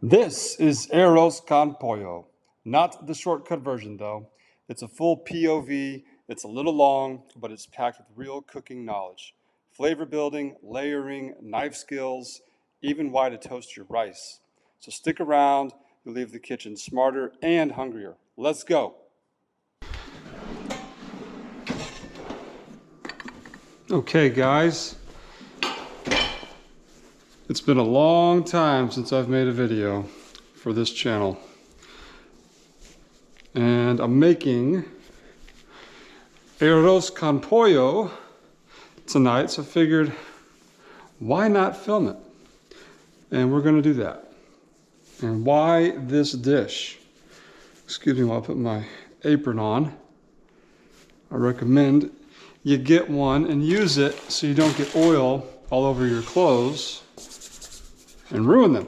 This is Arroz con Pollo. Not the shortcut version though. It's a full POV. It's a little long, but it's packed with real cooking knowledge. Flavor building, layering, knife skills, even why to toast your rice. So stick around, you'll leave the kitchen smarter and hungrier. Let's go. Okay guys, it's been a long time since I've made a video for this channel. And I'm making Arroz con Pollo tonight, so I figured why not film it? And we're gonna do that. And why this dish? Excuse me while I put my apron on. I recommend you get one and use it so you don't get oil all over your clothes and ruin them.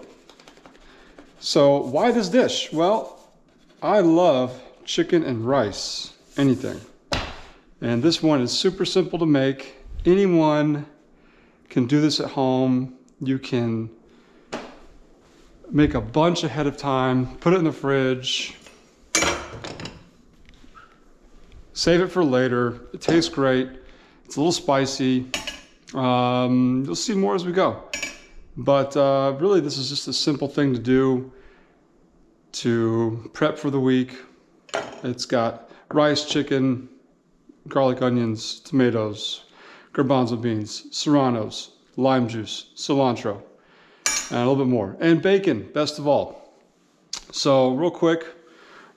So why this dish? Well, I love chicken and rice, anything. And this one is super simple to make. Anyone can do this at home. You can make a bunch ahead of time, put it in the fridge, save it for later. It tastes great. It's a little spicy. You'll see more as we go. But really, this is just a simple thing to do to prep for the week. It's got rice, chicken, garlic, onions, tomatoes, garbanzo beans, serranos, lime juice, cilantro, and a little bit more. And bacon, best of all. So real quick,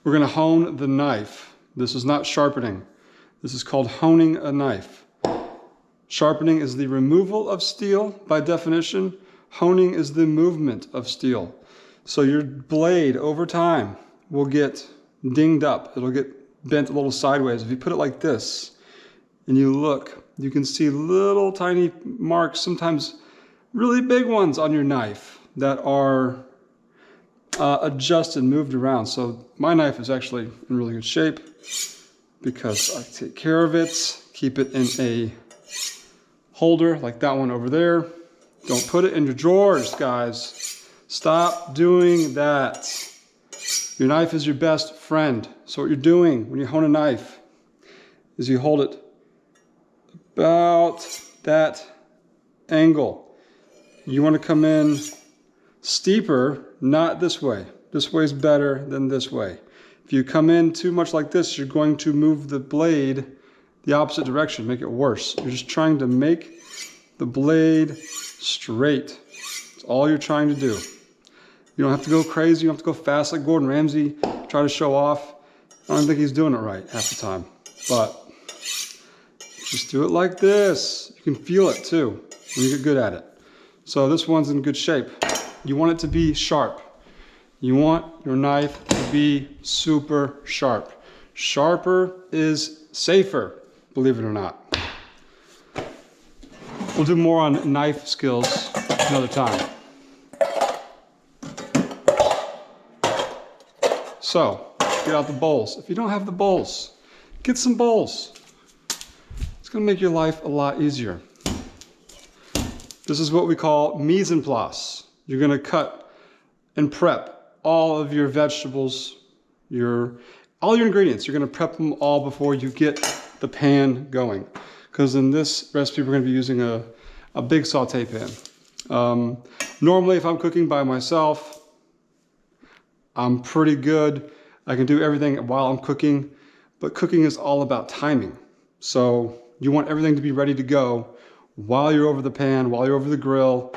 we're gonna hone the knife. This is not sharpening. This is called honing a knife. Sharpening is the removal of steel by definition. Honing is the movement of steel. So your blade over time will get dinged up. It'll get bent a little sideways. If you put it like this and you look, you can see little tiny marks, sometimes really big ones on your knife that are adjusted, moved around. So my knife is actually in really good shape because I take care of it, keep it in a holder like that one over there. Don't put it in your drawers, guys. Stop doing that. Your knife is your best friend. So what you're doing when you hone a knife is you hold it about that angle. You want to come in steeper, not this way. This way is better than this way. If you come in too much like this, you're going to move the blade the opposite direction, make it worse. You're just trying to make the blade straight. That's all you're trying to do. You don't have to go crazy. You don't have to go fast like Gordon Ramsay, try to show off. I don't think he's doing it right half the time. But just do it like this. You can feel it too when you get good at it. So this one's in good shape. You want it to be sharp. You want your knife to be super sharp. Sharper is safer, believe it or not. We'll do more on knife skills another time. So, get out the bowls. If you don't have the bowls, get some bowls. It's gonna make your life a lot easier. This is what we call mise en place. You're gonna cut and prep all of your vegetables, all your ingredients. You're gonna prep them all before you get the pan going. Because in this recipe, we're gonna be using a big saute pan. Normally, if I'm cooking by myself, I'm pretty good. I can do everything while I'm cooking, but cooking is all about timing. So you want everything to be ready to go while you're over the pan, while you're over the grill.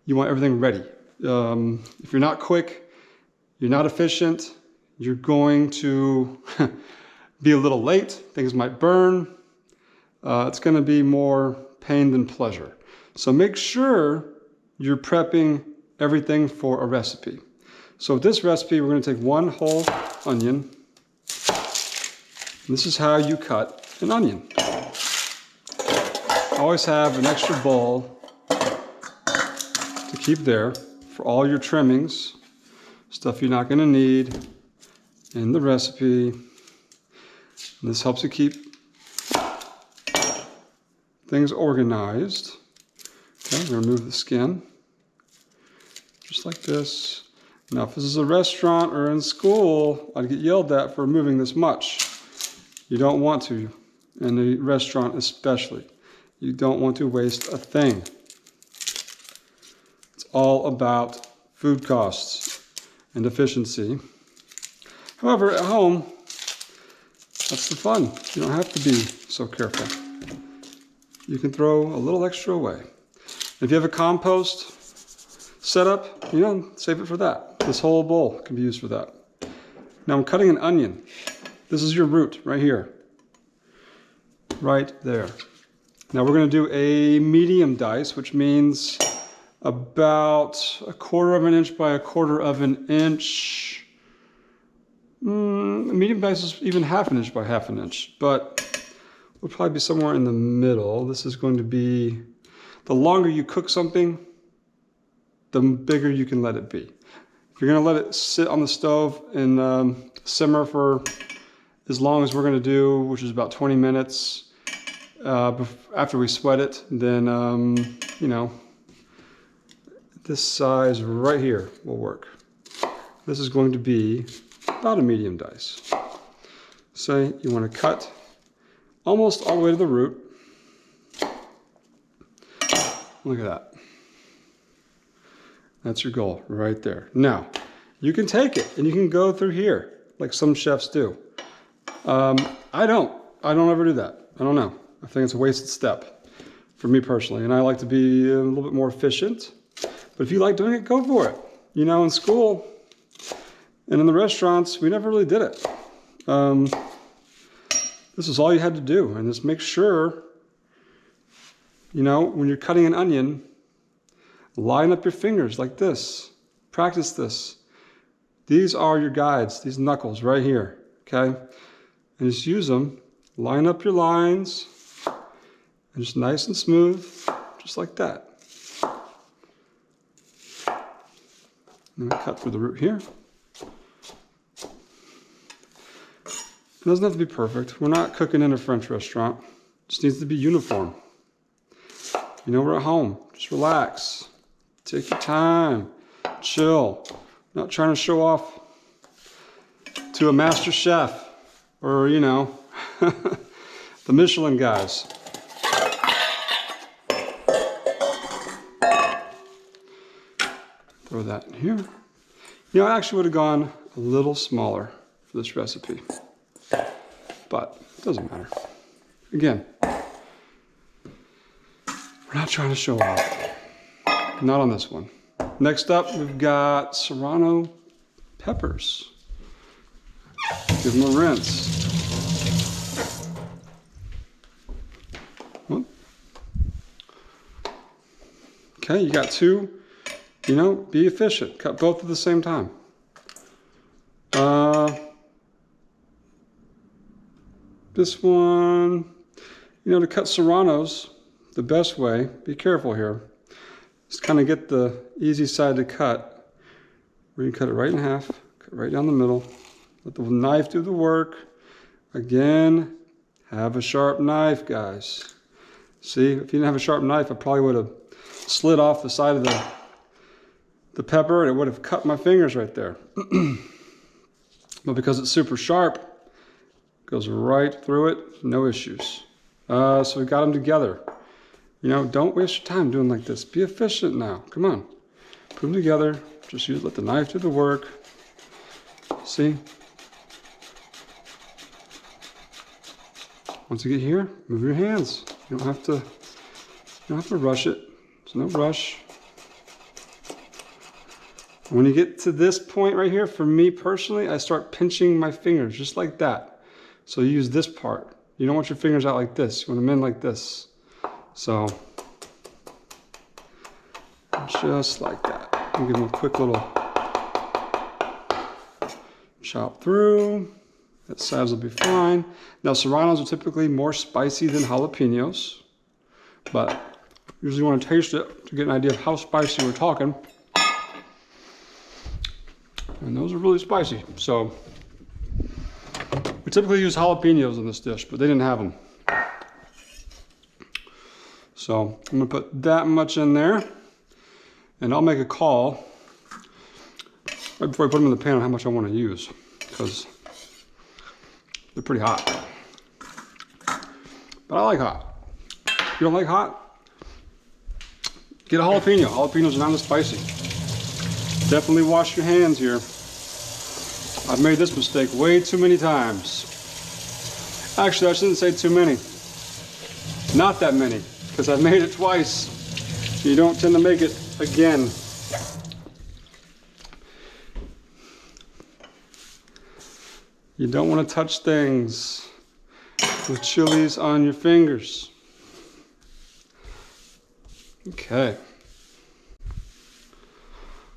You want everything ready. If you're not quick, you're not efficient, you're going to be a little late. Things might burn. It's going to be more pain than pleasure. So make sure you're prepping everything for a recipe. So with this recipe, we're going to take one whole onion. This is how you cut an onion. Always have an extra bowl to keep there for all your trimmings, stuff you're not going to need in the recipe. And this helps you keep things organized. Okay, we're going to remove the skin, just like this. Now, if this is a restaurant or in school, I'd get yelled at for removing this much. You don't want to, in a restaurant especially. You don't want to waste a thing. It's all about food costs and efficiency. However, at home, that's the fun. You don't have to be so careful. You can throw a little extra away. If you have a compost setup, you know, save it for that. This whole bowl can be used for that. Now I'm cutting an onion. This is your root right here. Right there. Now we're going to do a medium dice, which means about 1/4 of an inch by 1/4 of an inch. A medium dice is even 1/2 inch by 1/2 inch, but we'll probably be somewhere in the middle. This is going to be, the longer you cook something, the bigger you can let it be. If you're going to let it sit on the stove and simmer for as long as we're going to do, which is about 20 minutes after we sweat it, then, you know, this size right here will work. This is going to be about a medium dice. Say you want to cut almost all the way to the root. Look at that. That's your goal right there. Now, you can take it and you can go through here like some chefs do. I don't ever do that. I don't know. I think it's a wasted step for me personally. And I like to be a little bit more efficient. But if you like doing it, go for it. You know, in school and in the restaurants, we never really did it. This is all you had to do. And just make sure, you know, when you're cutting an onion, line up your fingers like this. Practice this. These are your guides, these knuckles right here, okay? And just use them. Line up your lines. And just nice and smooth, just like that. And then cut through the root here. It doesn't have to be perfect. We're not cooking in a French restaurant. It just needs to be uniform. You know, we're at home. Just relax. Take your time. Chill. Not trying to show off to a master chef or, you know, the Michelin guys. Throw that in here. You know, I actually would have gone a little smaller for this recipe, but it doesn't matter. Again, we're not trying to show off. Not on this one. Next up, we've got Serrano peppers. Give them a rinse. Okay, you got two. You know, be efficient. Cut both at the same time. This one, you know, to cut serranos, the best way, be careful here, is kind of get the easy side to cut. We're gonna cut it right in half, cut right down the middle. Let the knife do the work. Again, have a sharp knife, guys. See, if you didn't have a sharp knife, I probably would have slid off the side of the pepper and it would have cut my fingers right there. But because it's super sharp, it goes right through it, no issues. So we got them together. You know, don't waste your time doing like this. Be efficient now. Come on. Put them together. Just let the knife do the work. See? Once you get here, move your hands. You don't have to rush it. There's no rush. When you get to this point right here, for me personally, I start pinching my fingers just like that. So you use this part. You don't want your fingers out like this. You want them in like this. So, just like that. I'll give them a quick little chop through. That size will be fine. Now, serranos are typically more spicy than jalapenos, but usually want to taste it to get an idea of how spicy we're talking. And those are really spicy. So we typically use jalapenos in this dish, but they didn't have them. So I'm gonna put that much in there and I'll make a call. right before I put them in the pan on how much I want to use, because they're pretty hot. But I like hot. If you don't like hot, get a jalapeno. Jalapenos are not as spicy. Definitely wash your hands here. I've made this mistake way too many times. Actually, I shouldn't say too many. Not that many, because I've made it twice. You don't tend to make it again. You don't want to touch things with chilies on your fingers. Okay.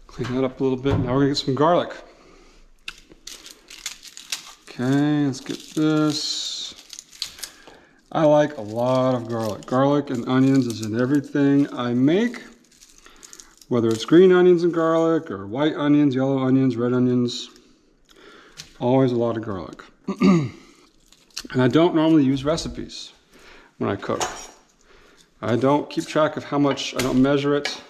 Clean that up a little bit. Now we're gonna get some garlic. Okay, let's get this. I like a lot of garlic. Garlic and onions is in everything I make. Whether it's green onions and garlic, or white onions, yellow onions, red onions. Always a lot of garlic. And I don't normally use recipes when I cook. I don't keep track of how much, I don't measure it.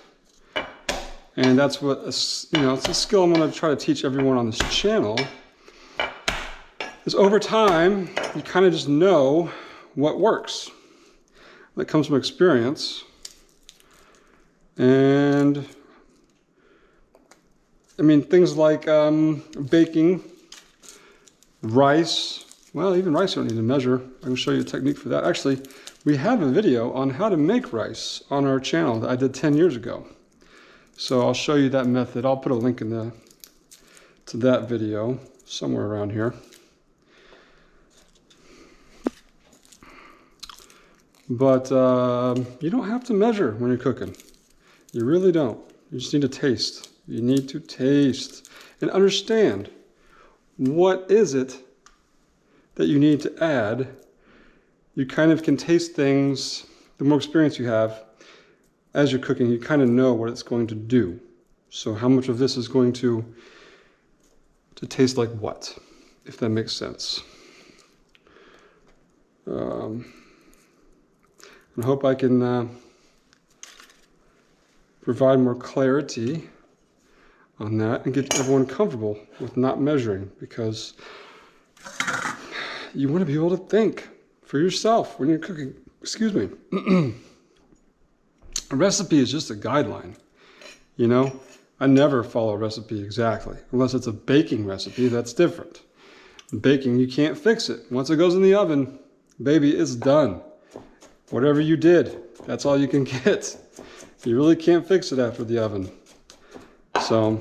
And that's what, it's a skill I'm gonna try to teach everyone on this channel. Is over time, you kind of just know what works. That comes from experience. And I mean, things like baking, rice. Well, even rice you don't need to measure. I can show you a technique for that. Actually, we have a video on how to make rice on our channel that I did 10 years ago. So I'll show you that method. I'll put a link to that video somewhere around here. But you don't have to measure when you're cooking. You really don't. You just need to taste. You need to taste and understand what is it that you need to add. You kind of can taste things, the more experience you have as you're cooking, you kind of know what it's going to do. So how much of this is going to taste like what, if that makes sense. I hope I can provide more clarity on that and get everyone comfortable with not measuring, because you want to be able to think for yourself when you're cooking. Excuse me. A recipe is just a guideline, you know? I never follow a recipe exactly, unless it's a baking recipe, that's different. Baking, you can't fix it. Once it goes in the oven, baby, it's done. Whatever you did, that's all you can get. You really can't fix it after the oven. So,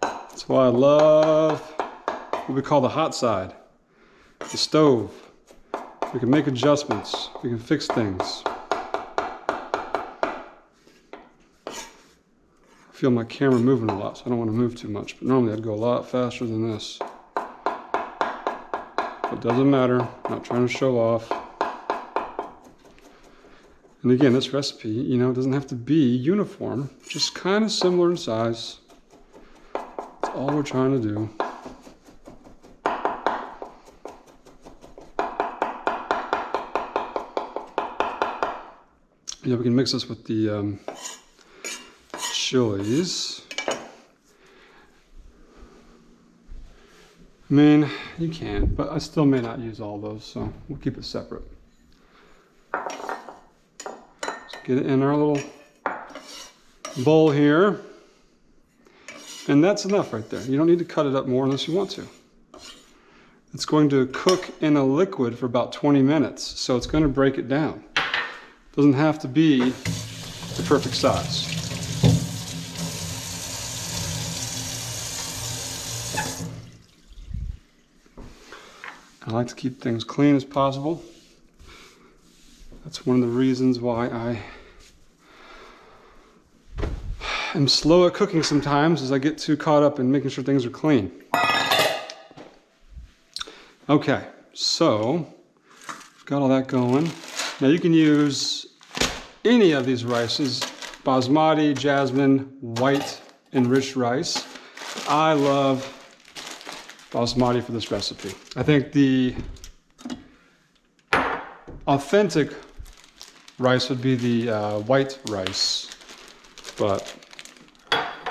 that's why I love what we call the hot side, the stove. We can make adjustments, we can fix things. I feel my camera moving a lot, so I don't want to move too much, but normally I'd go a lot faster than this. But it doesn't matter, I'm not trying to show off. And again, this recipe, you know, doesn't have to be uniform, just kind of similar in size. That's all we're trying to do. Yeah, we can mix this with the chilies. I mean, you can, but I still may not use all those, so we'll keep it separate. Get it in our little bowl here. And that's enough right there. You don't need to cut it up more unless you want to. It's going to cook in a liquid for about 20 minutes, so it's going to break it down. It doesn't have to be the perfect size. I like to keep things clean as possible. That's one of the reasons why I am slow at cooking sometimes, is I get too caught up in making sure things are clean. Okay, so I've got all that going. Now you can use any of these rices, basmati, jasmine, white, enriched rice. I love basmati for this recipe. I think the authentic rice would be the white rice, but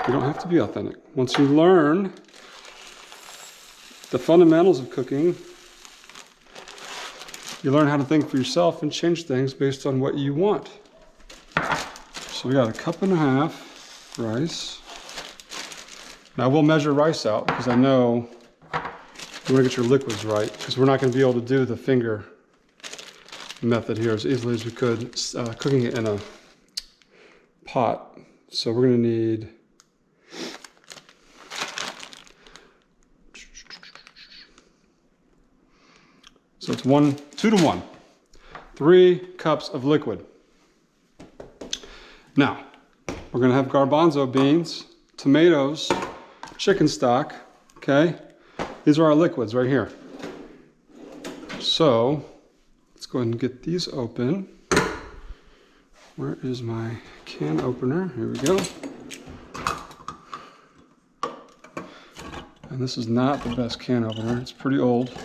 You don't have to be authentic. Once you learn the fundamentals of cooking, you learn how to think for yourself and change things based on what you want. So we got a 1.5 cups rice. Now we'll measure rice out because I know you want to get your liquids right, because we're not going to be able to do the finger method here as easily as we could cooking it in a pot. So we're going to need so it's 2 to 1, 3 cups of liquid. Now we're going to have garbanzo beans, tomatoes, chicken stock. Okay, these are our liquids right here. So let's go ahead and get these open. Where is my can opener? Here we go. And this is not the best can opener. It's pretty old.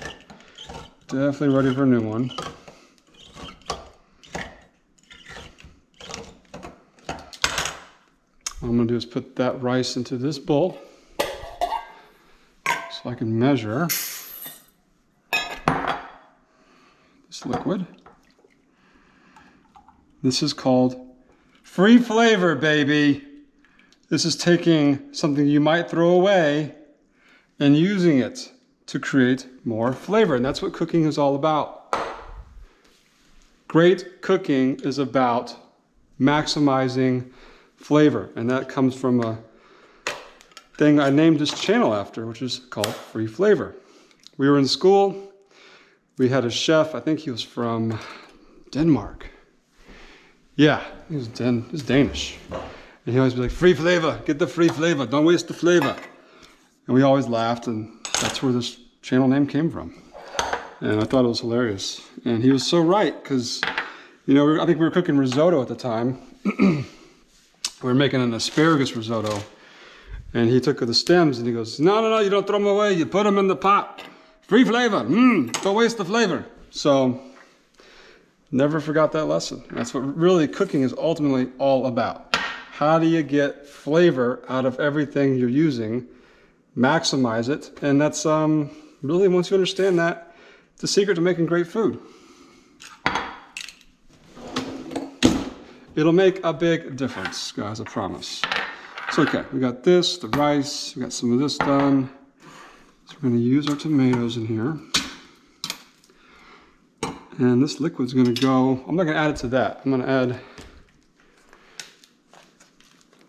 Definitely ready for a new one. What I'm going to do is put that rice into this bowl so I can measure this liquid. This is called free flavor, baby. This is taking something you might throw away and using it to create more flavor. And that's what cooking is all about. Great cooking is about maximizing flavor. And that comes from a thing I named this channel after, which is called Free Flavor. We were in school. We had a chef, I think he was from Denmark. Yeah, he was Danish. And he always be like, free flavor, get the free flavor, don't waste the flavor. And we always laughed, and that's where this channel name came from. And I thought it was hilarious. And he was so right, because, you know, I think we were cooking risotto at the time. We were making an asparagus risotto. And he took the stems and he goes, no, you don't throw them away, you put them in the pot. Free flavor, don't waste the flavor. So, never forgot that lesson. That's what really cooking is ultimately all about. How do you get flavor out of everything you're using? Maximize it, and that's really, once you understand that, the secret to making great food. It'll make a big difference, guys, I promise. So okay, we got this, the rice, we got some of this done. So we're going to use our tomatoes in here. And this liquid's going to go, I'm not going to add it to that. I'm going to add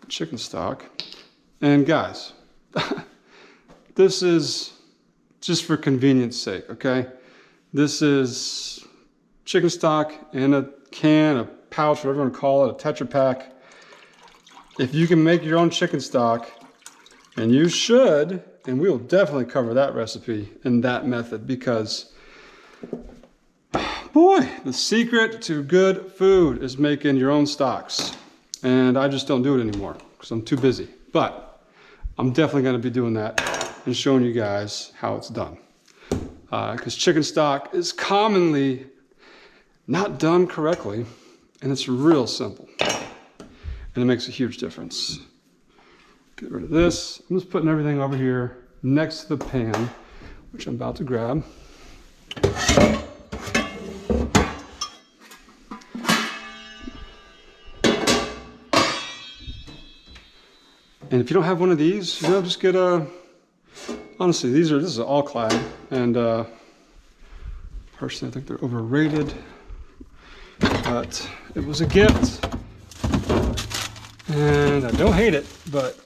chicken stock. And guys, this is just for convenience sake, okay? This is chicken stock in a can, a pouch, whatever you want to call it, a Tetra Pak. If you can make your own chicken stock, and you should, and we will definitely cover that recipe in that method, because boy, the secret to good food is making your own stocks. And I just don't do it anymore because I'm too busy. But I'm definitely going to be doing that and showing you guys how it's done. Because chicken stock is commonly not done correctly, and it's real simple. And it makes a huge difference. Get rid of this. I'm just putting everything over here next to the pan, which I'm about to grab. And if you don't have one of these, you know, just get a, honestly, this is all clad, and personally I think they're overrated, but it was a gift, and I don't hate it, but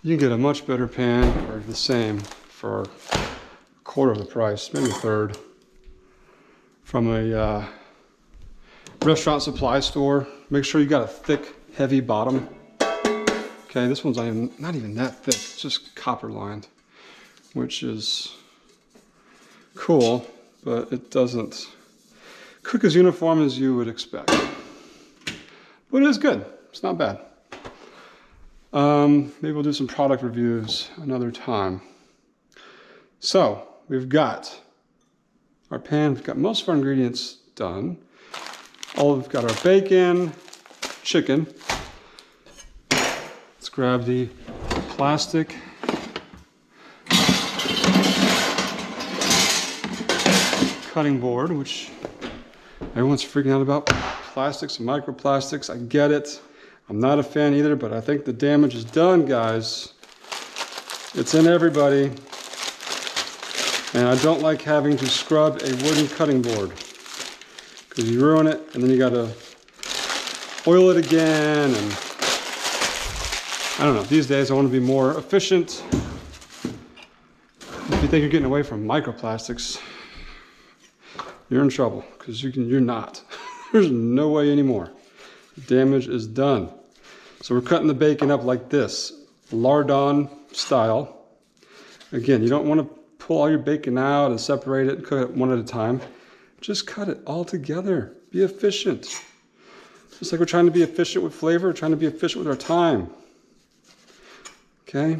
you can get a much better pan, or the same, for a quarter of the price, maybe a third, from a restaurant supply store. Make sure you got a thick, heavy bottom. Okay, this one's not even that thick, it's just copper lined, which is cool, but it doesn't cook as uniform as you would expect. But it is good, it's not bad. Maybe we'll do some product reviews another time. So, we've got our pan, we've got most of our ingredients done. We've got our bacon, chicken. Let's grab the plastic cutting board, which everyone's freaking out about plastics and microplastics. I get it. I'm not a fan either, but I think the damage is done, guys. It's in everybody. And I don't like having to scrub a wooden cutting board because you ruin it and then you gotta oil it again. And I don't know, these days I want to be more efficient. If you think you're getting away from microplastics, you're in trouble because you're not. There's no way anymore. The damage is done. So we're cutting the bacon up like this, lardon style. Again, you don't want to pull all your bacon out and separate it and cook it one at a time. Just cut it all together. Be efficient. Just like we're trying to be efficient with flavor, we're trying to be efficient with our time. Okay?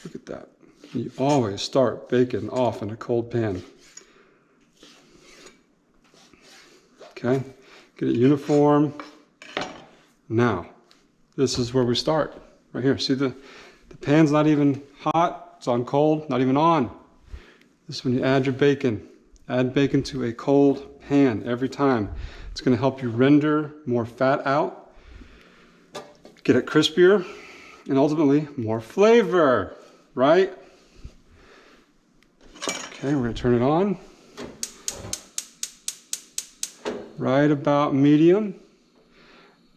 Look at that. You always start bacon off in a cold pan. Okay? Get it uniform. Now, this is where we start. Right here. See the pan's not even hot. It's on cold. Not even on. This is when you add your bacon. Add bacon to a cold pan every time. It's going to help you render more fat out. Get it crispier. And ultimately, more flavor. Right? Okay, we're going to turn it on. Right about medium.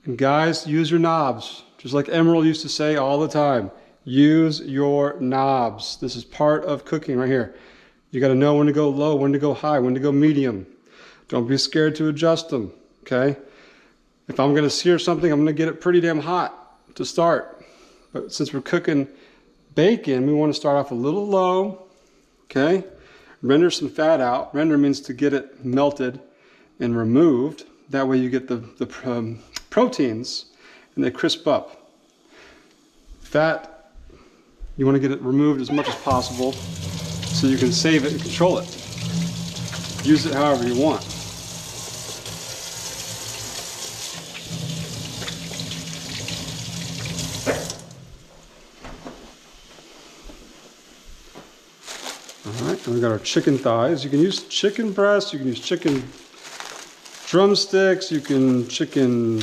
And guys, use your knobs. Just like Emeril used to say all the time. Use your knobs. This is part of cooking right here. You got to know when to go low, when to go high, when to go medium. Don't be scared to adjust them, okay? If I'm going to sear something, I'm going to get it pretty damn hot to start. But since we're cooking bacon, we want to start off a little low, okay? Render some fat out. Render means to get it melted and removed. That way you get the proteins and they crisp up. Fat, you want to get it removed as much as possible so you can save it and control it. Use it however you want. Alright, and we got our chicken thighs. You can use chicken breasts, you can use chicken drumsticks, you can chicken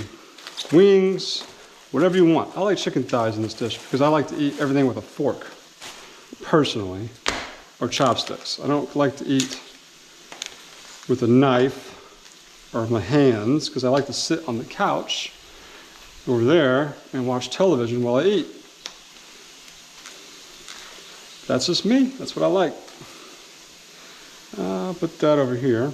wings, whatever you want. I like chicken thighs in this dish because I like to eat everything with a fork, personally, or chopsticks. I don't like to eat with a knife or my hands because I like to sit on the couch over there and watch television while I eat. That's just me. That's what I like. I'll put that over here.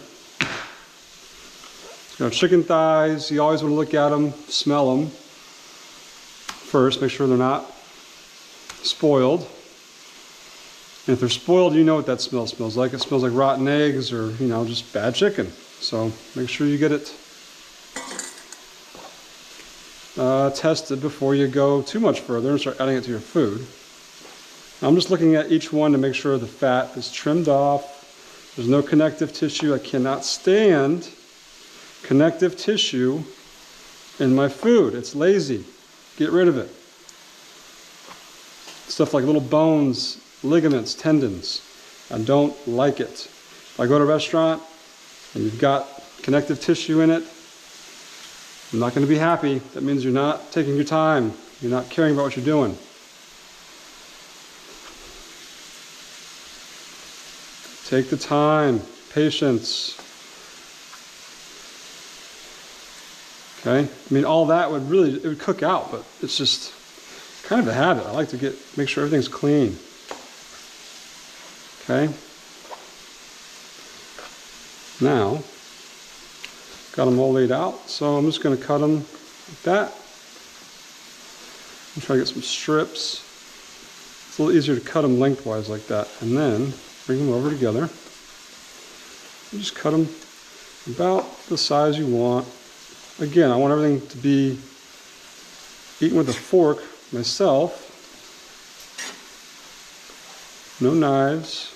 You know, chicken thighs, you always want to look at them, smell them first, make sure they're not spoiled. And if they're spoiled, you know what that smell smells like. It smells like rotten eggs or, you know, just bad chicken. So make sure you get it tested before you go too much further and start adding it to your food. I'm just looking at each one to make sure the fat is trimmed off. There's no connective tissue. I cannot stand connective tissue in my food. It's lazy. Get rid of it. Stuff like little bones, ligaments, tendons. I don't like it. If I go to a restaurant and you've got connective tissue in it, I'm not going to be happy. That means you're not taking your time. You're not caring about what you're doing. Take the time, patience. Okay? I mean, all that would really, it would cook out, but it's just kind of a habit. I like to make sure everything's clean. Okay? Now, got them all laid out, so I'm just going to cut them like that. I'm trying to get some strips. It's a little easier to cut them lengthwise like that, and then bring them over together. And just cut them about the size you want. Again, I want everything to be eaten with a fork myself. No knives.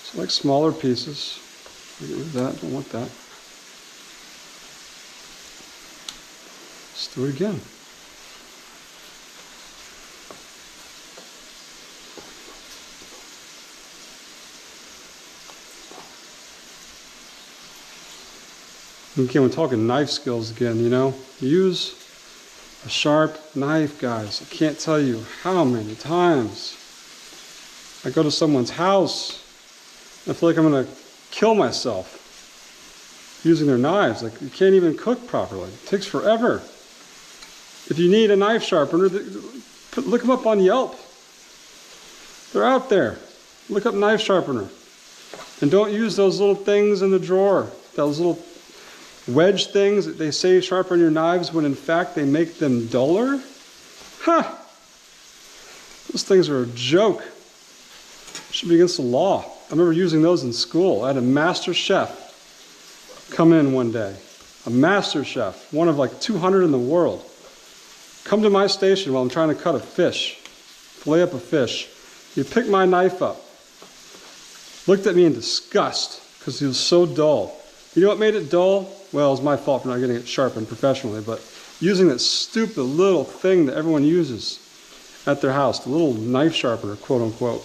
So like smaller pieces. Get rid of that, don't want that. Let's do it again. Again, we're talking knife skills again, you know. Use a sharp knife, guys. I can't tell you how many times I go to someone's house and I feel like I'm gonna kill myself using their knives. Like, you can't even cook properly. It takes forever. If you need a knife sharpener, look them up on Yelp. They're out there. Look up knife sharpener. And don't use those little things in the drawer, those little wedge things that they say sharpen your knives when in fact they make them duller. Huh! Those things are a joke. Should be against the law. I remember using those in school. I had a master chef come in one day. A master chef, one of like 200 in the world. Come to my station while I'm trying to cut a fish, fillet up a fish. He picked my knife up, looked at me in disgust because he was so dull. You know what made it dull? Well, it's my fault for not getting it sharpened professionally, but using that stupid little thing that everyone uses at their house, the little knife sharpener, quote unquote.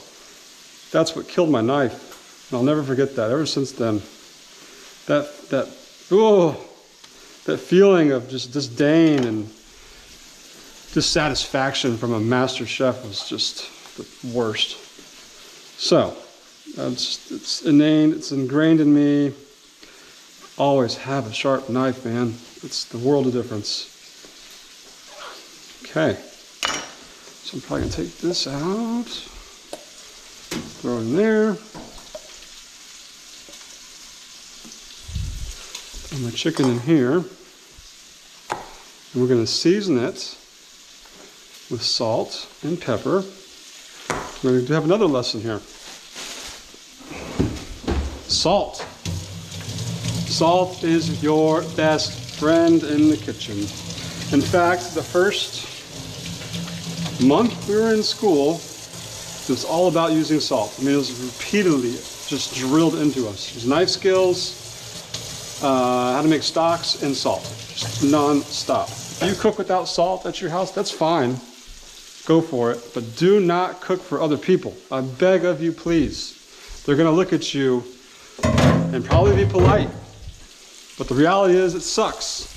That's what killed my knife. And I'll never forget that. Ever since then, that feeling of just disdain and dissatisfaction from a master chef was just the worst. So, it's ingrained in me. Always have a sharp knife, man. It's the world of difference. Okay, so I'm probably gonna take this out, throw it in there. Throw my chicken in here. And we're gonna season it with salt and pepper. We're going to have another lesson here. Salt. Salt is your best friend in the kitchen. In fact, the first month we were in school, it was all about using salt. I mean, it was repeatedly just drilled into us. It was knife skills, how to make stocks, and salt. Just non-stop. If you cook without salt at your house, that's fine. Go for it. But do not cook for other people. I beg of you, please. They're going to look at you and probably be polite. But the reality is, it sucks.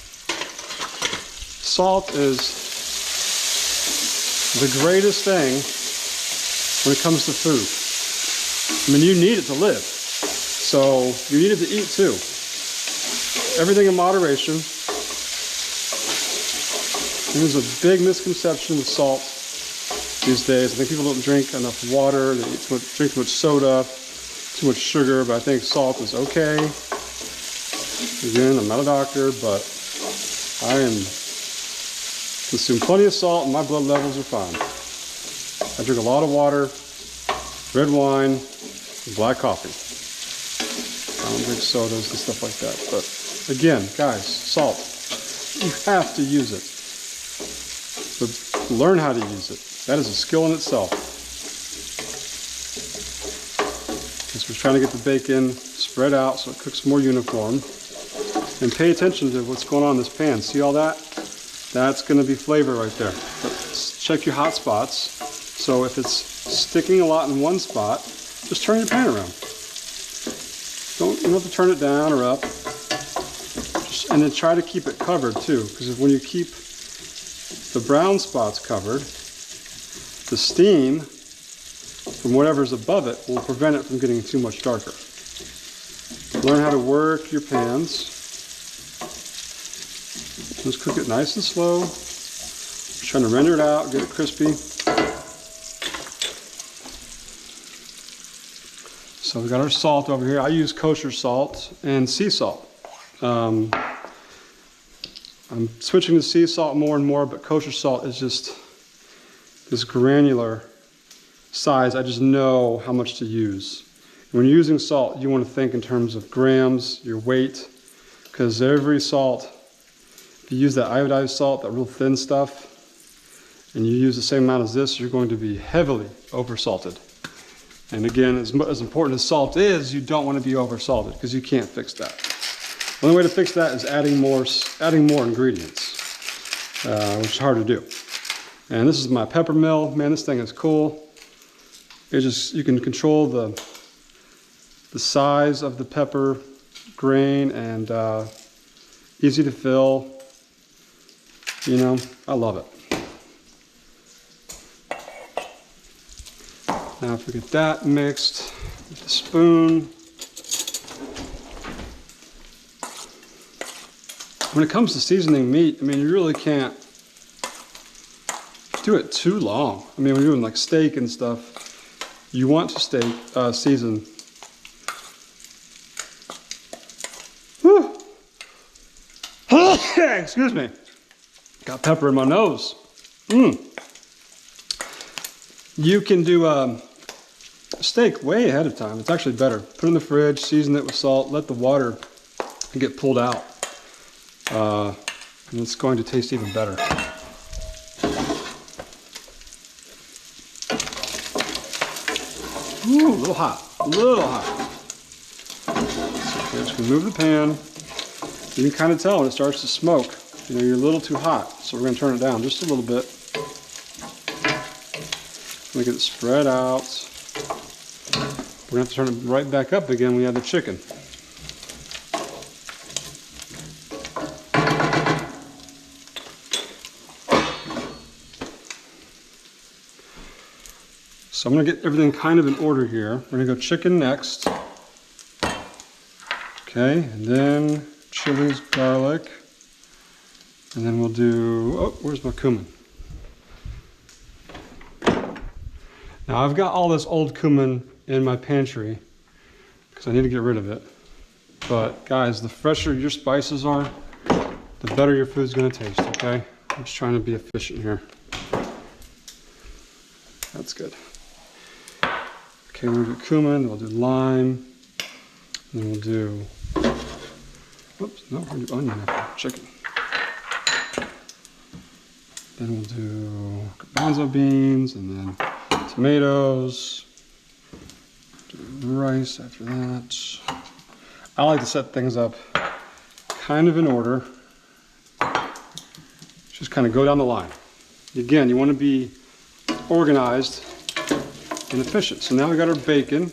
Salt is the greatest thing when it comes to food. I mean, you need it to live. So you need it to eat too. Everything in moderation. There's a big misconception with salt these days. I think people don't drink enough water, they drink too much soda, too much sugar, but I think salt is okay. Again, I'm not a doctor, but I consume plenty of salt and my blood levels are fine. I drink a lot of water, red wine, and black coffee. I don't drink sodas and stuff like that. But again, guys, salt. You have to use it. But learn how to use it. That is a skill in itself. Because we're trying to get the bacon spread out so it cooks more uniform. And pay attention to what's going on in this pan. See all that? That's going to be flavor right there. But check your hot spots. So if it's sticking a lot in one spot, just turn your pan around. You don't have to turn it down or up. And then try to keep it covered too. Because when you keep the brown spots covered, the steam from whatever's above it will prevent it from getting too much darker. Learn how to work your pans. Just cook it nice and slow. Just trying to render it out, get it crispy. So we got our salt over here. I use kosher salt and sea salt. I'm switching to sea salt more and more, but kosher salt is just this granular size. I just know how much to use. When you're using salt, you want to think in terms of grams, your weight, because every salt, if you use that iodized salt, that real thin stuff, and you use the same amount as this, you're going to be heavily oversalted. And again, as important as salt is, you don't want to be over salted because you can't fix that. The only way to fix that is adding more ingredients, which is hard to do. And this is my pepper mill. Man, this thing is cool. You can control the size of the pepper grain and easy to fill. You know, I love it. Now if we get that mixed with the spoon. When it comes to seasoning meat, I mean, you really can't do it too long. I mean, when you're doing like steak and stuff, you want to season. Whew. Excuse me. Got pepper in my nose. You can do steak way ahead of time. It's actually better. Put it in the fridge, season it with salt, let the water get pulled out. And it's going to taste even better. Ooh, a little hot, a little hot. So just gonna move the pan. You can kind of tell when it starts to smoke. You know, you're a little too hot, so we're gonna turn it down just a little bit. Make it spread out. We're gonna have to turn it right back up again when we add the chicken. So I'm gonna get everything kind of in order here. We're gonna go chicken next. Okay, and then chilies, garlic. And then we'll do, oh, where's my cumin? Now I've got all this old cumin in my pantry because I need to get rid of it. But guys, the fresher your spices are, the better your food's gonna taste, okay? I'm just trying to be efficient here. That's good. Okay, we'll do cumin, we'll do lime, and then we'll do, whoops, no, we're gonna do onion after chicken. Then we'll do garbanzo beans, and then tomatoes, do rice after that. I like to set things up kind of in order. Just kind of go down the line. Again, you want to be organized and efficient. So now we got our bacon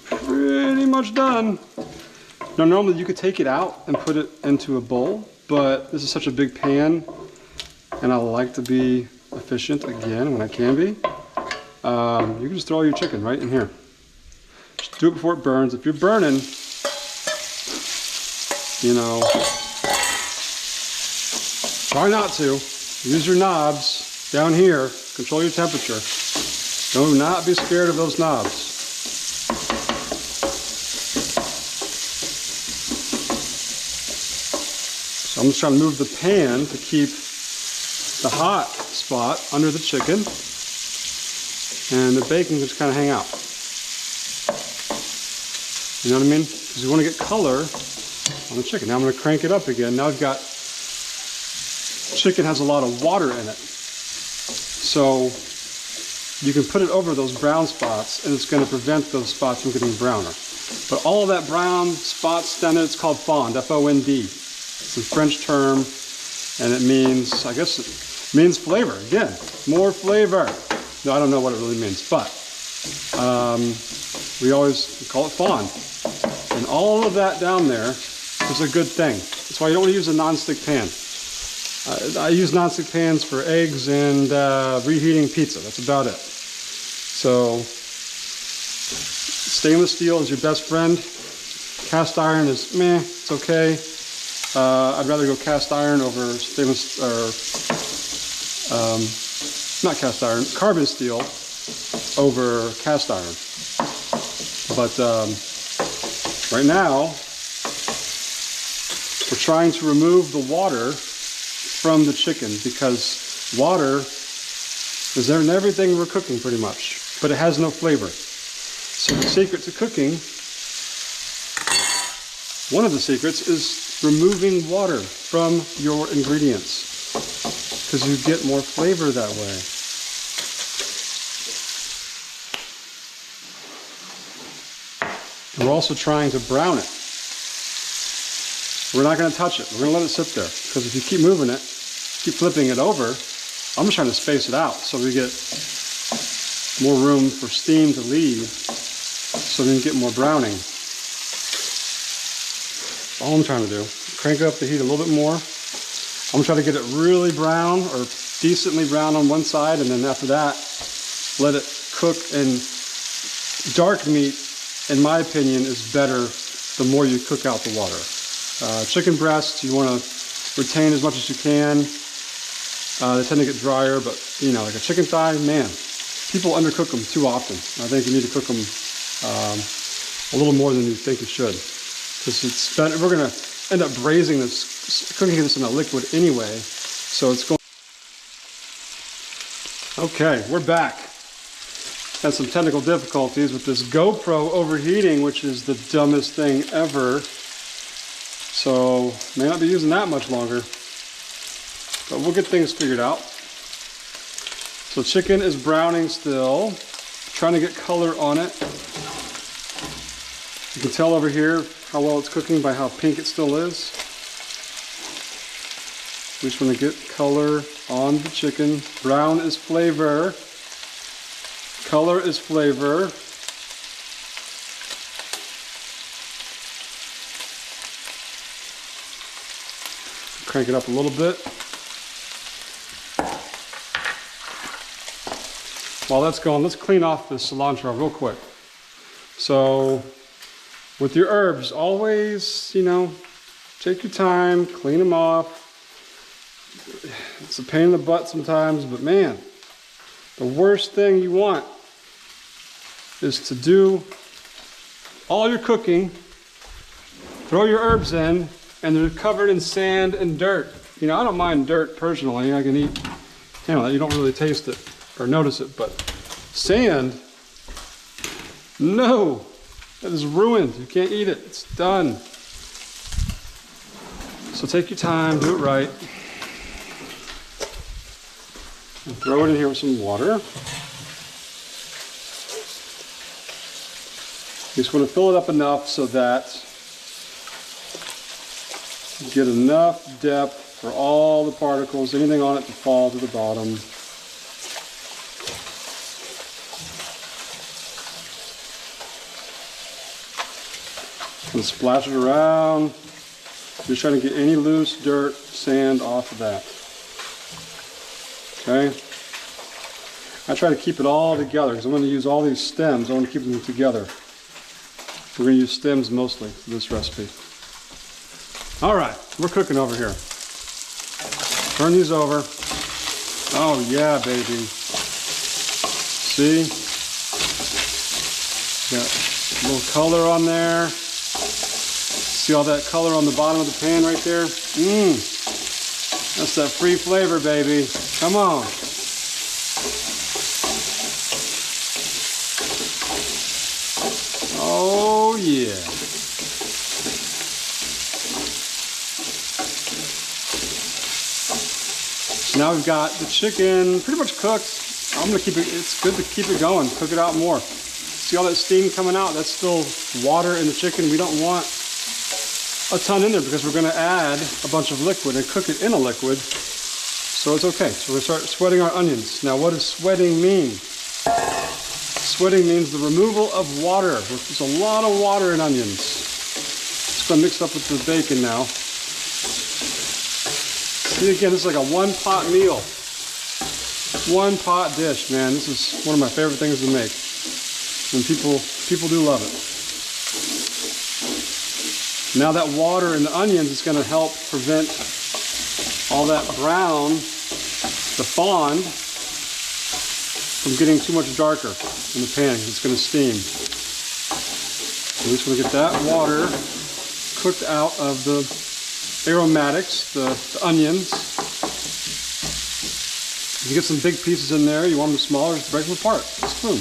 pretty much done. Now normally you could take it out and put it into a bowl, but this is such a big pan and I like to be efficient again when I can be. You can just throw your chicken right in here. Just do it before it burns. If you're burning, you know, try not to. Use your knobs down here. Control your temperature. Do not be scared of those knobs. So I'm just trying to move the pan to keep the hot spot under the chicken, and the bacon can just kind of hang out. You know what I mean? Because you want to get color on the chicken. Now I'm going to crank it up again. Now I've got, chicken has a lot of water in it. So you can put it over those brown spots and it's going to prevent those spots from getting browner. But all of that brown spots down there, it's called fond, F-O-N-D. It's a French term and it means, I guess it means flavor. Again, more flavor. No, I don't know what it really means, but we always call it fond. And all of that down there is a good thing. That's why you don't want to use a non-stick pan. I use non-stick pans for eggs and reheating pizza. That's about it. So stainless steel is your best friend. Cast iron is meh, it's okay. I'd rather go cast iron over stainless, or not cast iron, carbon steel over cast iron. But right now, we're trying to remove the water from the chicken because water is there in everything we're cooking pretty much, but it has no flavor. So the secret to cooking, one of the secrets is removing water from your ingredients because you get more flavor that way. We're also trying to brown it. We're not going to touch it. We're going to let it sit there. Because if you keep moving it, keep flipping it over, I'm just trying to space it out so we get more room for steam to leave so we can get more browning. All I'm trying to do. Crank up the heat a little bit more. I'm going to try to get it really brown or decently brown on one side, and then after that, let it cook. And dark meat, in my opinion, is better the more you cook out the water. Chicken breasts, you want to retain as much as you can. They tend to get drier, but you know, like a chicken thigh, man, people undercook them too often. I think you need to cook them a little more than you think you should, because it's better. We're going to end up braising this, cooking this in a liquid anyway, so it's going. Okay, we're back. Had some technical difficulties with this GoPro overheating, which is the dumbest thing ever. So may not be using that much longer, but we'll get things figured out. So chicken is browning still, trying to get color on it. You can tell over here how well it's cooking by how pink it still is. We just want to get color on the chicken. Brown is flavor. Color is flavor. Crank it up a little bit. While that's going, let's clean off this cilantro real quick. So with your herbs, always, you know, take your time, clean them off. It's a pain in the butt sometimes, but man, the worst thing you want is to do all your cooking, throw your herbs in, and they're covered in sand and dirt. You know, I don't mind dirt personally. I can eat, you know, you don't really taste it or notice it, but sand, no, that is ruined. You can't eat it, it's done. So take your time, do it right. And throw it in here with some water. You just want to fill it up enough so that you get enough depth for all the particles, anything on it to fall to the bottom. And splash it around. Just trying to get any loose dirt, sand off of that. Okay? I try to keep it all together because I'm going to use all these stems. I want to keep them together. We're going to use stems mostly for this recipe. All right, we're cooking over here. Turn these over. Oh yeah, baby. See? Got a little color on there. See all that color on the bottom of the pan right there? That's that free flavor, baby. Come on. Oh yeah. So now we've got the chicken pretty much cooked. I'm gonna keep it, it's good to keep it going, cook it out more. See all that steam coming out? That's still water in the chicken. We don't want a ton in there because we're going to add a bunch of liquid and cook it in a liquid, so it's okay. So we're going to start sweating our onions. Now what does sweating mean? Sweating means the removal of water. There's a lot of water in onions. It's going to mix up with the bacon now. See, again, this is like a one-pot meal. One-pot dish, man. This is one of my favorite things to make. And people do love it. Now that water in the onions is going to help prevent all that brown, the fond, from getting too much darker in the pan. It's going to steam. So we just want to get that water cooked out of the aromatics, the onions. If you get some big pieces in there, you want them smaller, just break them apart. Just boom.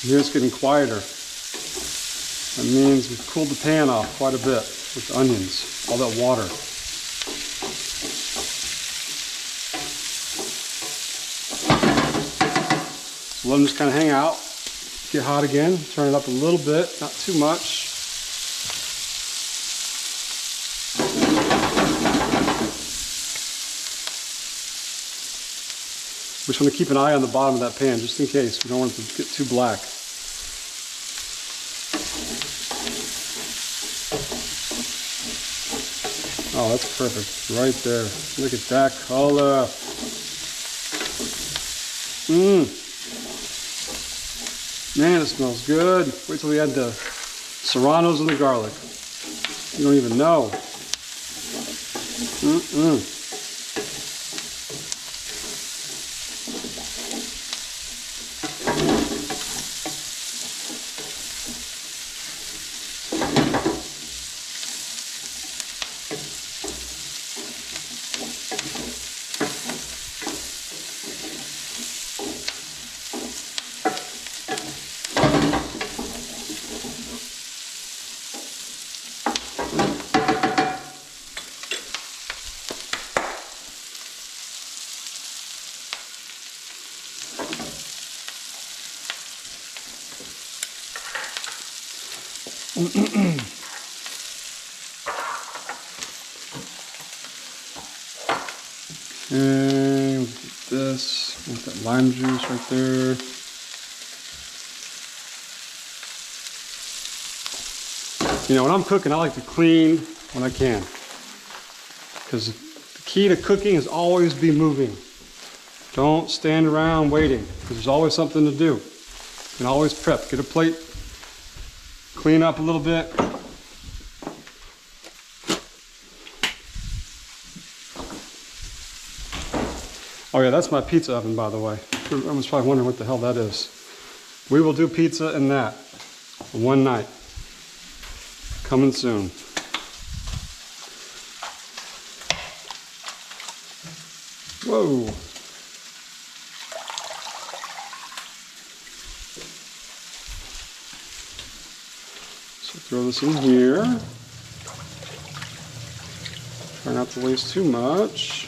Here it's getting quieter. That means we've cooled the pan off quite a bit with the onions, all that water. Let them just kind of hang out, get hot again, turn it up a little bit, not too much. We just want to keep an eye on the bottom of that pan just in case. We don't want it to get too black. Oh, that's perfect. Right there. Look at that color. Man, it smells good. Wait till we add the serranos and the garlic. You don't even know. And this, with that lime juice right there. You know, when I'm cooking, I like to clean when I can. Because the key to cooking is always be moving. Don't stand around waiting, because there's always something to do. You can always prep. Get a plate, clean up a little bit. Oh yeah, that's my pizza oven, by the way. Everyone's probably wondering what the hell that is. We will do pizza in that one night. Coming soon. Whoa. So throw this in here. Try not to waste too much.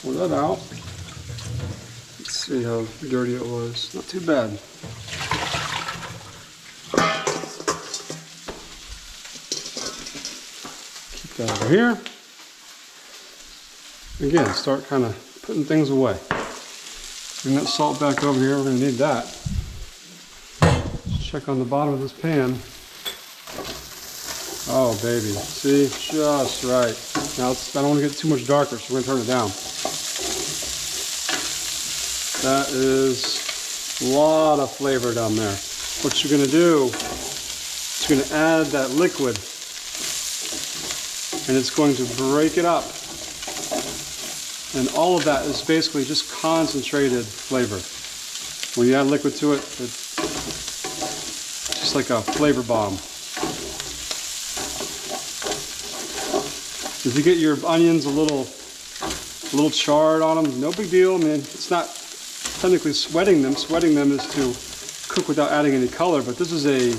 Pour that out. Let's see how dirty it was. Not too bad. Keep that over here. Again, start kind of putting things away. Bring that salt back over here. We're going to need that. Let's check on the bottom of this pan. Oh baby, see, just right. Now I don't want to get too much darker, so we're going to turn it down. That is a lot of flavor down there. What you're going to do is you're going to add that liquid, and it's going to break it up. And all of that is basically just concentrated flavor. When you add liquid to it, it's just like a flavor bomb. If you get your onions a little charred on them, no big deal. I mean, it's not technically sweating them. Sweating them is to cook without adding any color, but this is a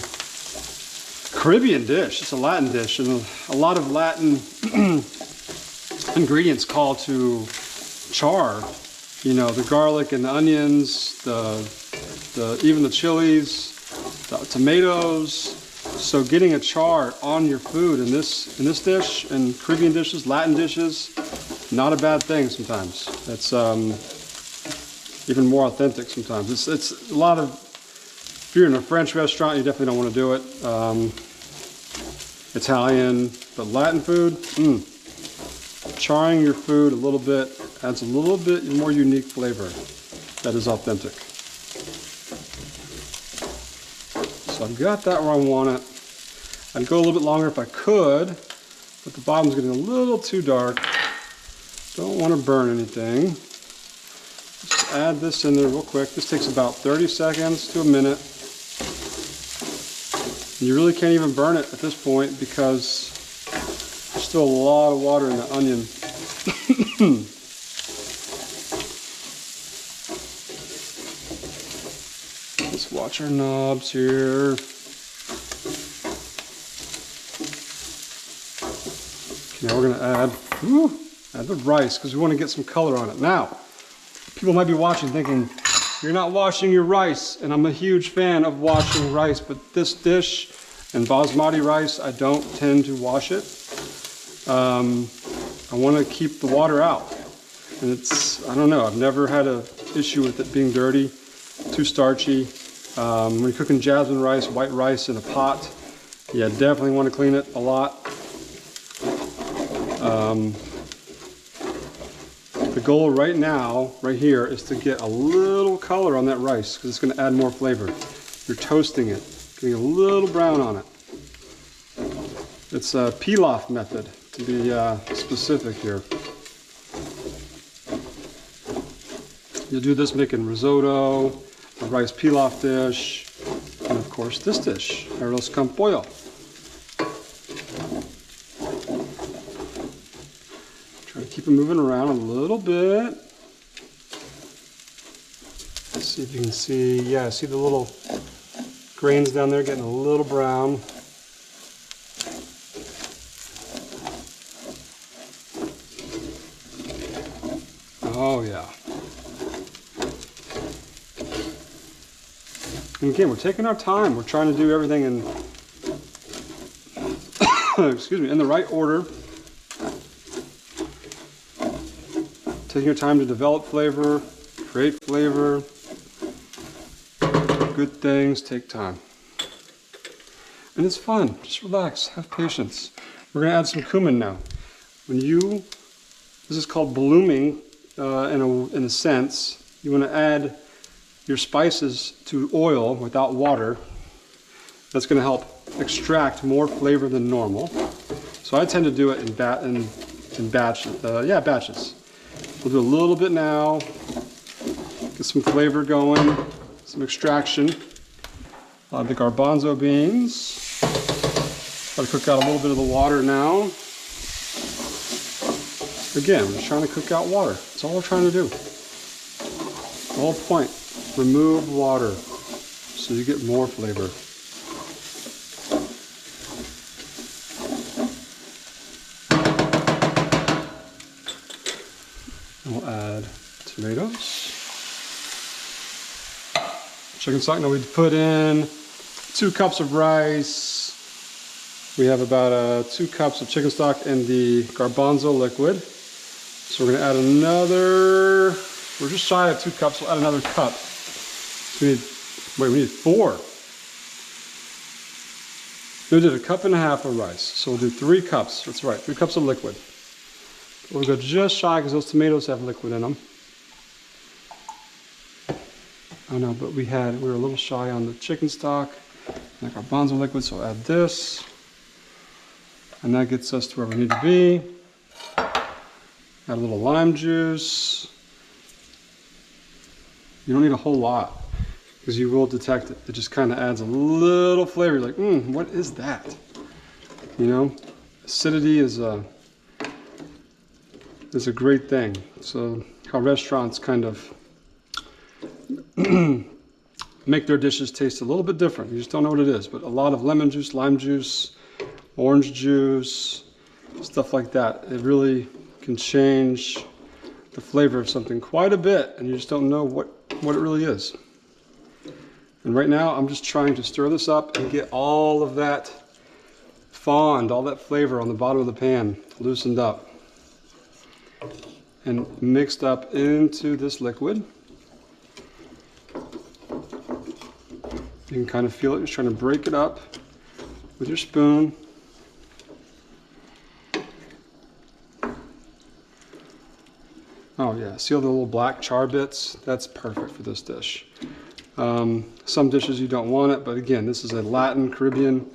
Caribbean dish. It's a Latin dish, and a lot of Latin ingredients call to char. You know, the garlic and the onions, even the chilies, the tomatoes. So getting a char on your food in this dish, and Caribbean dishes, Latin dishes, not a bad thing sometimes. It's even more authentic sometimes. It's a lot of, if you're in a French restaurant, you definitely don't want to do it. Italian, but Latin food, charring your food a little bit adds a little bit more unique flavor that is authentic. So I've got that where I want it. I'd go a little bit longer if I could, but the bottom's getting a little too dark. Don't want to burn anything. Just add this in there real quick. This takes about 30 seconds to a minute. You really can't even burn it at this point because there's still a lot of water in the onion. Let's watch our knobs here. Okay, now we're going to add the rice because we want to get some color on it. Now, people might be watching thinking, you're not washing your rice, and I'm a huge fan of washing rice, but this dish and basmati rice, I don't tend to wash it. I want to keep the water out. And it's, I don't know, I've never had an issue with it being dirty, too starchy. When you're cooking jasmine rice, white rice in a pot, yeah, definitely want to clean it a lot. The goal right now, right here, is to get a little color on that rice because it's going to add more flavor. You're toasting it, getting a little brown on it. It's a pilaf method, to be specific here. You'll do this making risotto, a rice pilaf dish, and of course this dish, Arroz con Pollo. Try to keep it moving around a little bit. Let's see if you can see, yeah, see the little grains down there getting a little brown. Oh yeah. And again, we're taking our time. We're trying to do everything in, excuse me, in the right order. Taking your time to develop flavor, create flavor. Good things take time. And it's fun. Just relax, have patience. We're gonna add some cumin now. This is called blooming in a sense. You wanna add your spices to oil without water. That's going to help extract more flavor than normal. So I tend to do it in batches. Batches. We'll do a little bit now. Get some flavor going, some extraction. The garbanzo beans. Got to cook out a little bit of the water now. Again, we're just trying to cook out water. That's all we're trying to do. The whole point. Remove water so you get more flavor. And we'll add tomatoes. Chicken stock. Now we put in 2 cups of rice. We have about 2 cups of chicken stock in the garbanzo liquid. So we're going to add another, we're just shy of 2 cups, we'll add another cup. We need 4. We did 1.5 cups of rice, so we'll do 3 cups. That's right, 3 cups of liquid. We'll go just shy because those tomatoes have liquid in them. Oh no, but we were a little shy on the chicken stock, and the garbanzo liquid, so I'll add this. And that gets us to where we need to be. Add a little lime juice. You don't need a whole lot, because you will detect it. It just kind of adds a little flavor. You're like, what is that? You know, acidity is a great thing. So how restaurants kind of make their dishes taste a little bit different. You just don't know what it is. But a lot of lemon juice, lime juice, orange juice, stuff like that. It really can change the flavor of something quite a bit, and you just don't know what it really is. And right now I'm just trying to stir this up and get all of that fond, all that flavor on the bottom of the pan loosened up and mixed up into this liquid. You can kind of feel it, just trying to break it up with your spoon. Oh yeah, see all the little black char bits? That's perfect for this dish. Some dishes you don't want it, but again, this is a Latin Caribbean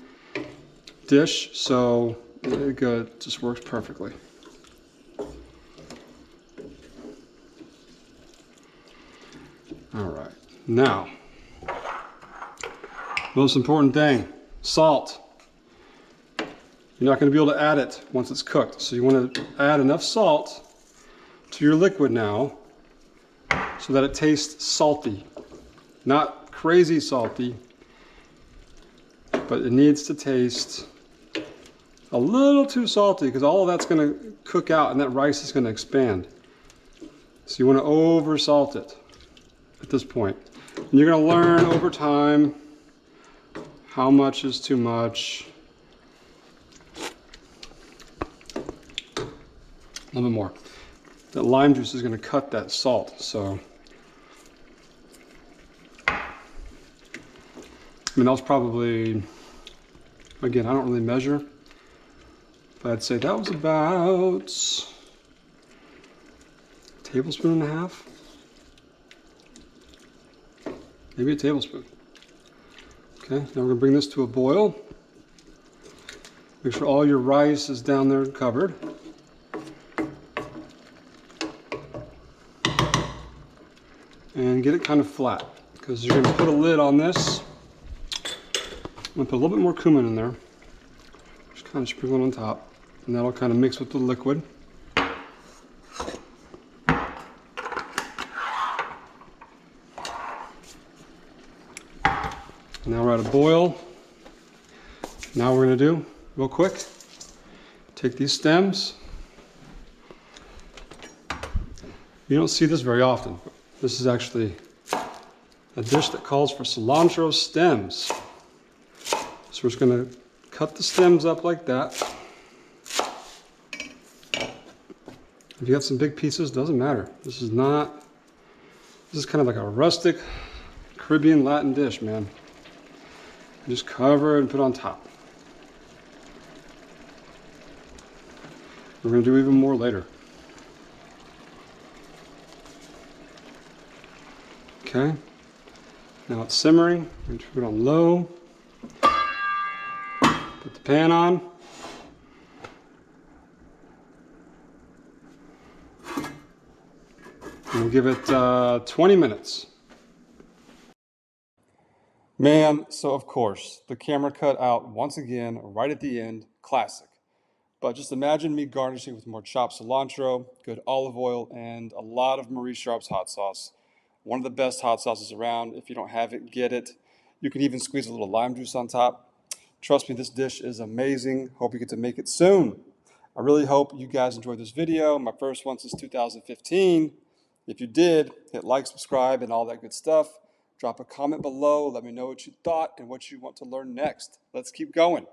dish, so it just works perfectly. All right, now, most important thing, salt. You're not going to be able to add it once it's cooked, so you want to add enough salt to your liquid now so that it tastes salty. Not crazy salty, but it needs to taste a little too salty because all of that's going to cook out and that rice is going to expand. So you want to over salt it. at this point. And you're gonna learn over time how much is too much. A little bit more. That lime juice is gonna cut that salt, so. I mean, that was probably, again, I don't really measure, but I'd say that was about a tablespoon and a half. Maybe a tablespoon. Okay, now we're gonna bring this to a boil. Make sure all your rice is down there covered. And get it kind of flat, because you're gonna put a lid on this. I'm gonna put a little bit more cumin in there. Just kind of sprinkle it on top, and that'll kind of mix with the liquid. Now we're at a boil. Now we're gonna do, real quick, take these stems. You don't see this very often. This is actually a dish that calls for cilantro stems. So we're just gonna cut the stems up like that. If you got some big pieces, doesn't matter. This is kind of like a rustic Caribbean Latin dish, man. Just cover it and put it on top. We're gonna do even more later. Okay, now it's simmering. I'm gonna put it on low. Put the pan on. And we'll give it 20 minutes. Man, so of course, the camera cut out once again, right at the end, classic. But just imagine me garnishing with more chopped cilantro, good olive oil, and a lot of Marie Sharp's hot sauce. One of the best hot sauces around. If you don't have it, get it. You can even squeeze a little lime juice on top. Trust me, this dish is amazing. Hope you get to make it soon. I really hope you guys enjoyed this video. My first one since 2015. If you did, hit like, subscribe, and all that good stuff. Drop a comment below. Let me know what you thought and what you want to learn next. Let's keep going.